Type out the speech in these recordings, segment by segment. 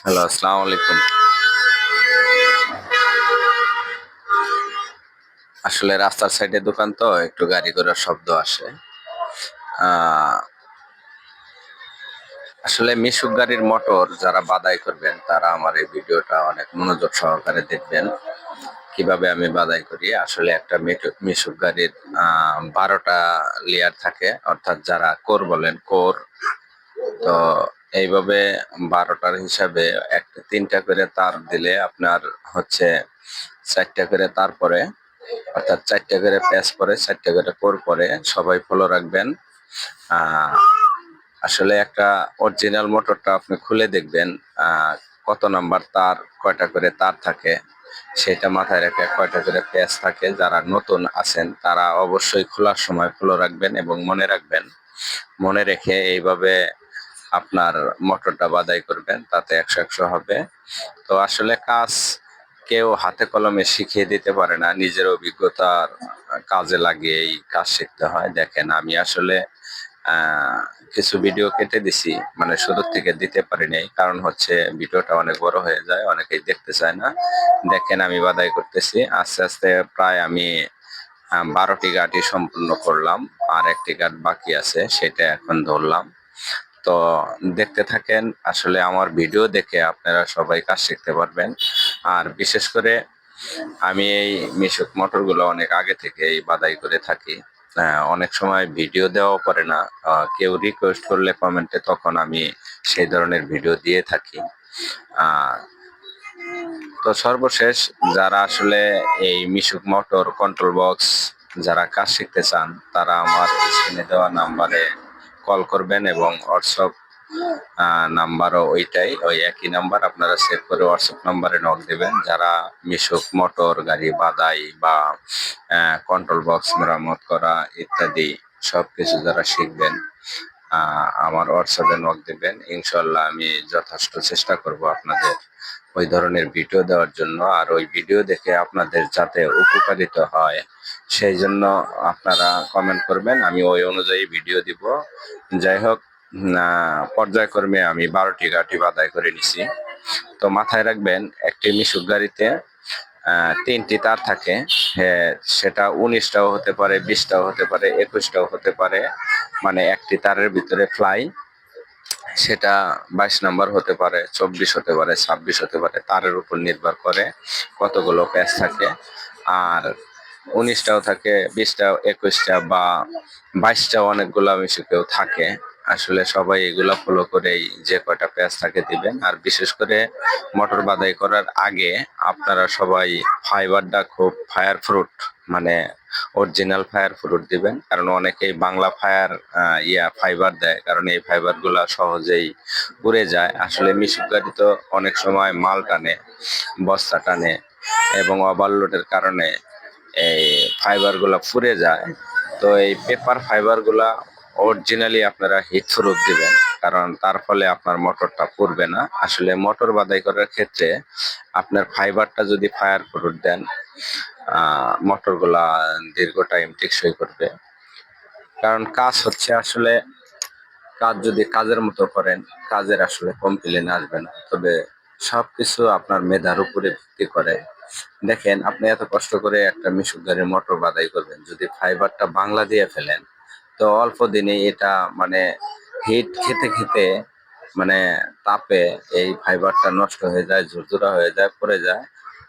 Hello, আসসালামু আলাইকুম। আসলে রাস্তার সাইডে দোকান তো একটু গাড়ি ঘোড়ার শব্দ আসে। আ আসলে মিশুক গাড়ির মোটর যারা বাদাই করবেন তারা আমার এই ভিডিওটা অনেক মনোযোগ সহকারে দেখবেন। কিভাবে আমি বাদাই করি। আসলে একটা মিশুক গাড়ির ১২ টা লেয়ার থাকে। অর্থাৎ যারা কোর বলেন কোর। তো এইভাবে ১২ টার হিসাবে ৩ টা করে তার দিলে আপনার হচ্ছে ৪ টা করে তার পড়ে। অর্থাৎ ৪ টা করে প্যাচ পড়ে, ৪ টা করে কোর পড়ে। সবাই ফলো রাখবেন। আ আসলে একটা অরিজিনাল মোটরটা আপনি খুলে দেখবেন আ কত নাম্বার তার, কয়টা করে তার থাকে সেটা মাথায় রেখে কয়টা করে প্যাচ থাকে। যারা নতুন আছেন তারা অবশ্যই খোলার সময় ফলো রাখবেন এবং মনে রাখবেন। মনে রেখে এইভাবে আপনার মোটরটা বাদাই করবেন, তাতে ১০০ হবে। তো আসলে কাজ কেউ হাতে কলমে শিখিয়ে দিতে পারে না। নিজের অভিজ্ঞতার কাজে লাগিয়েই কাজ শিখতে হয়। দেখেন আমি আসলে আ কিছু ভিডিও কেটে দিছি। মানে শুরুর থেকে দিতে পারি নাই। কারণ হচ্ছে ভিডিওটা অনেক বড় হয়ে যায়। অনেকেই দেখতে চায় না। দেখেন আমি বাদাই করতেছি। আস্তে, আস্তে প্রায় আমি ১২ টি গাঁঠি সম্পূর্ণ করলাম। আর ১ টি গাঁঠ বাকি আছে সেটা এখন ধরলাম। তো দেখতে থাকেন। আসলে আমার ভিডিও দেখে আপনারা সবাই কাজ শিখতে পারবেন। আর বিশেষ করে আমি এই মিশুক মোটরগুলো অনেক আগে থেকেই বাদাই করে থাকি। অনেক সময় ভিডিও দেওয়াও পড়ে না। কেউ রিকোয়েস্ট করলে কমেন্টে তখন আমি সেই ধরনের ভিডিও দিয়ে থাকি। আ তো সর্বশেষ যারা আসলে এই মিশুক মোটর, কন্ট্রোল বক্স যারা কাজ শিখতে চান তারা আমার স্ক্রিনে দেওয়া নাম্বারে কল করবেন এবং হোয়াটসঅ্যাপ নাম্বারও ওইটাই, ওই একই নাম্বার আপনারা সেভ করে হোয়াটসঅ্যাপ নাম্বারে নক দিবেন। যারা মিশুক মোটর গাড়ি বাদাই বা কন্ট্রোল বক্স মেরামত করা ইত্যাদি সবকিছু যারা শিখবেন আমার হোয়াটসঅ্যাপে নক দিবেন। ইনশাল্লাহ আমি যথেষ্ট চেষ্টা করব আপনাদের ওই ধরনের ভিডিও দেওয়ার জন্য। আর ওই ভিডিও দেখে আপনাদের যাতে উপকারিত হয় সেই জন্য আপনারা কমেন্ট করবেন। আমি ওই অনুযায়ী ভিডিও দিব। যাই হোক পর্যায়ক্রমে আমি ১২ টি গাঁঠি বাদাই করে নিছি। তো মাথায় রাখবেন একটি মিশুক গাড়িতে ৩ টি তার থাকে। সেটা ১৯ টাও হতে পারে, ২০ টাও হতে পারে, ২১ টাও হতে পারে। মানে একটি তারের ভিতরে ফ্লাই সেটা ২২ নাম্বার হতে পারে, ২৪ হতে পারে, ২৬ হতে পারে। তারের উপর নির্ভর করে কতগুলো প্যাচ থাকে। আর ১৯ টাও থাকে, ২০ টাও, ২১ টা বা ২২ টাও অনেকগুলা মিশুকেও থাকে। আসলে সবাই এগুলা ফলো করেই যে কয়টা প্যাচ থাকে দিবেন। আর বিশেষ করে মোটর বাদাই করার আগে আপনারা সবাই ফাইবারটা খুব ফায়ার প্রুফ মানে অরিজিনাল ফায়ার প্রুফ দিবেন। কারণ অনেকেই বাংলা ফাইবার দেয়। কারণ এই ফাইবারগুলা সহজেই পুড়ে যায়। আসলে মিশুক গাড়ি তো অনেক সময় মাল টানে, বস্তা টানে এবং ওভারলোডের কারণে এই ফাইবারগুলা পুড়ে যায়। তো এই পেপার ফাইবারগুলা অরিজিনালি আপনারা হিট প্রুফ দিবেন। কারণ তার ফলে আপনার মোটরটা পুড়বে না। আসলে মোটর বাদাই করার ক্ষেত্রে আপনার ফাইবারটা যদি ফায়ার প্রুফ দেন মোটরগুলা দীর্ঘ টাইম টেকসই করবে। কারণ কাজ হচ্ছে আসলে কাজ যদি কাজের মতো করেন, কাজের আসলে কমপ্লেন আসবে না। তবে সবকিছু আপনার মেধার উপরে ভিত্তি করে। দেখেন আপনি এত কষ্ট করে একটা মিশুক গাড়ির মোটর বাদাই করবেন। যদি ফাইবারটা বাংলা দিয়ে ফেলেন, তো অল্প দিনেই এটা মানে হিট খেতে, খেতে মানে তাপে এই ফাইবারটা নষ্ট হয়ে যায়, ঝুরঝুরা হয়ে যায়, পড়ে যায়।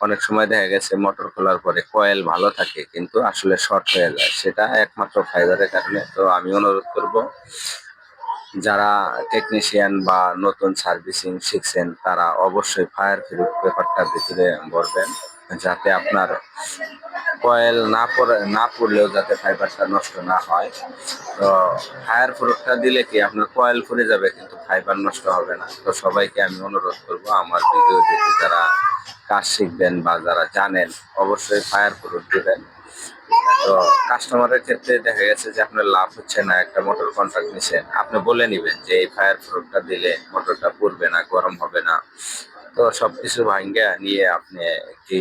অনেক সময় দেখা গেছে মোটর খোলার পরে কয়েল ভালো থাকে কিন্তু আসলে শর্ট হয়ে যায়। সেটা একমাত্র ফাইবারের কারণে। তো আমি অনুরোধ করব যারা টেকনিশিয়ান বা নতুন সার্ভিসিং শিখছেন তারা অবশ্যই ফায়ার প্রুফ পেপারটার ভিতরে ভরবেন। যাতে আপনার কয়েল না পুড়লেও যাতে ফাইবারটা নষ্ট না হয়। তো ফায়ার প্রুফটা দিলে কি আপনার কয়েল পুড়ে যাবে কিন্তু ফাইবার নষ্ট হবে না। তো সবাইকে আমি অনুরোধ করব আমার ভিডিও দেখে যারা কাজ শিখবেন বা যারা জানেন অবশ্যই ফায়ার প্রুফ দিবেন। তো কাস্টমারের ক্ষেত্রে দেখা গেছে যে আপনার লাভ হচ্ছে না, একটা মোটর কন্ট্রাক্ট নিছেন, আপনি বলে নিবেন যে এই ফায়ার প্রুফটা দিলে মোটরটা পুড়বে না, গরম হবে না। তো সবকিছু ভাঙ্গা নিয়ে আপনি একটি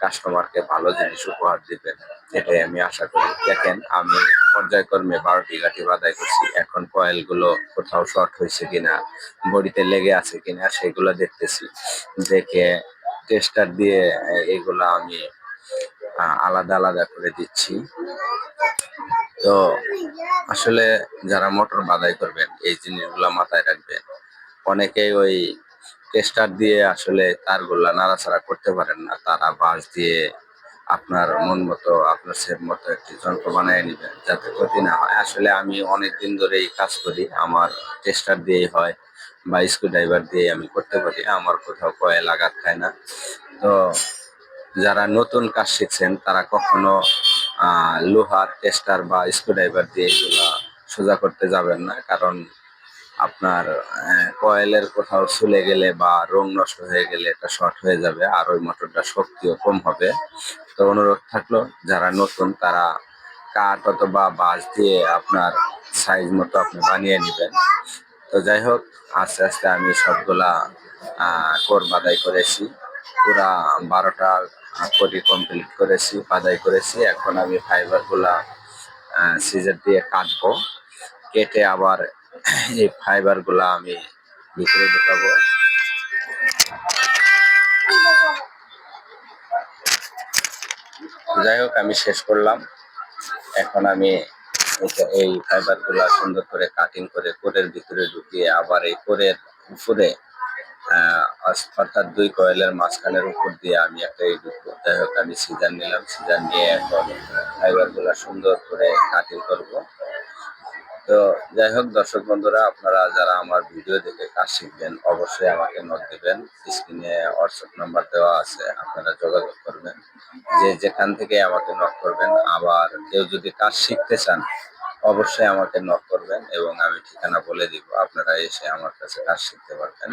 কাস্টমারকে ভালো জিনিস উপহার দিবেন, এটাই আমি আশা করি। দেখেন আমি পর্যায়ক্রমে 12টি গাঁঠি বাদাই করছি। এখন কয়েল গুলো কোথাও শর্ট হয়েছে কিনা, বডিতে লেগে আছে কিনা সেগুলো দেখতেছি। দেখে টেস্টার দিয়ে এগুলা আমি আলাদা আলাদা করে দিচ্ছি। তো আসলে যারা মোটর বাদাই করবেন এই জিনিসগুলা মাথায় রাখবেন। অনেকেই ওই টেস্টার দিয়ে আসলে তারগুলা নাড়াচাড়া করতে পারেন না, তারা বাঁশ দিয়ে আপনার মন মতো আপনার সেভ মতো একটি যন্ত্র বানিয়ে নেবেন যাতে ক্ষতি না হয়। আসলে আমি অনেক দিন ধরেই কাজ করি, আমার টেস্টার দিয়েই হয় বা স্ক্রু ড্রাইভার দিয়ে আমি করতে পারি, আমার কোথাও কয়েল আঘাত খায় না। তো যারা নতুন কাজ শিখছেন তারা কখনো লোহার টেস্টার বা স্ক্রুড্রাইভার দিয়ে এগুলা সোজা করতে যাবেন না, কারণ আপনার কয়েলের কোথাও ছুলে গেলে বা রং নষ্ট হয়ে গেলে এটা শর্ট হয়ে যাবে, আর ওই মোটরটা শক্তিও কম হবে। তো অনুরোধ থাকলো যারা নতুন তারা কাঠ অথবা বাঁশ দিয়ে আপনার সাইজ মতো আপনি বানিয়ে নেবেন। তো যাই হোক, আস্তে আস্তে আমি সবগুলা কোর বাদাই করেছি, পুরা 12টা কোরই কমপ্লিট করেছি, বাদাই করেছি। এখন আমি ফাইবার গুলা সিজার দিয়ে কাটবো, কেটে আবার এই ফাইবার গুলা আমি ভিতরে ঢুকাবো। যাই হোক, আমি শেষ করলাম। এখন আমি এই ফাইবার গুলা সুন্দর করে কাটিং করে কোরের ভিতরে ঢুকিয়ে আবার এই কোরের উপরে অর্থাৎ 2 কয়েলের মাঝখানের উপর দিয়ে আমি একটা এই ঢুকবো। যাই হোক, আমি সিজার নিলাম, সিজার নিয়ে এখন ফাইবার গুলা সুন্দর করে কাটিং করব। তো যাই হোক দর্শক বন্ধুরা, আপনারা যারা আমার ভিডিও দেখে কাজ শিখবেন অবশ্যই আমাকে নক দিবেন। স্ক্রিনে হোয়াটসঅ্যাপ নাম্বার দেওয়া আছে, আপনারা যোগাযোগ করবেন, যে যেখান থেকে আমাকে নক করবেন। আবার কেউ যদি কাজ শিখতে চান অবশ্যই আমাকে নক করবেন এবং আমি ঠিকানা বলে দিব, আপনারা এসে আমার কাছে কাজ শিখতে পারবেন।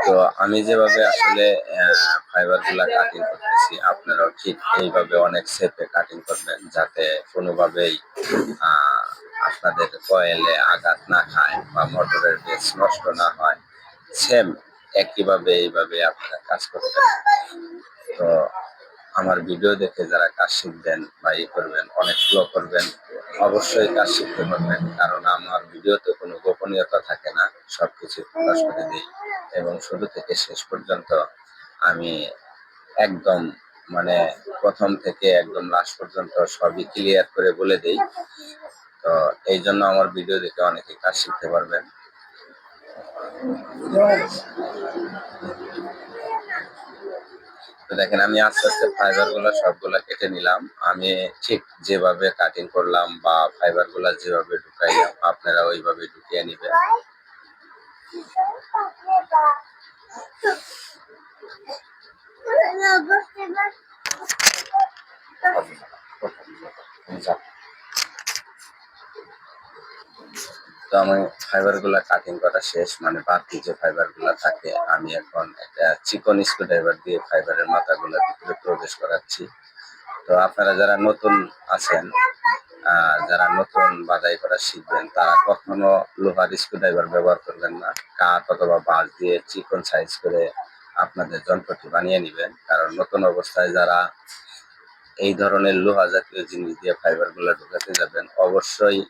তো আমি যেভাবে আসলে ফাইবার গুলা কাটিং করতেছি আপনারাও ঠিক এইভাবে অনেক শেপে কাটিং করবেন যাতে কোনোভাবেই আপনাদের কয়েলে আঘাত না খায় বা মোটরের বেস নষ্ট না হয়। সেম একইভাবে এইভাবে আপনারা কাজ করবেন। তো আমার ভিডিও দেখে যারা কাজ শিখবেন বা করবেন, অনেক ফলো করবেন, অবশ্যই কাজ শিখতে পারবেন, কারণ আমার ভিডিওতে কোনো গোপনীয়তা থাকে না, সবকিছু প্রকাশ করে দিই এবং শুরু থেকে শেষ পর্যন্ত আমি একদম মানে প্রথম থেকে একদম লাস্ট পর্যন্ত সবই ক্লিয়ার করে বলে দিই। তো এই জন্য আমার ভিডিও দেখে অনেকে কাজ শিখতে পারবেন। তো দেখেন আমি আস্তে আস্তে ফাইবার গুলো সবগুলা কেটে নিলাম। আমি ঠিক যেভাবে কাটিং করলাম বা ফাইবার গুলা যেভাবে ঢুকাইলাম আপনারা ওইভাবে ঢুকিয়ে নিবেন। তো আমি ফাইবার গুলা কাটিং করা শেষ, মানে বাকি যে ফাইবার গুলা থাকে আমি এখন একটা চিকন স্ক্রু ড্রাইভার দিয়ে ফাইবারের মাথাগুলোর ভিতরে প্রবেশ করাচ্ছি। তো আপনারা যারা নতুন আছেন, যারা নতুন বাদাই করা শিখবেন তারা কখনো লোহার স্ক্রু ড্রাইভার ব্যবহার করবেন না, কাঠ অথবা বাঁশ দিয়ে চিকন সাইজ করে আপনাদের যন্ত্রটি বানিয়ে নেবেন। কারণ নতুন অবস্থায় যারা এই ধরনের লোহা জাতীয় জিনিস দিয়ে ফাইবার গুলা ঢুকাতে যাবেন অবশ্যই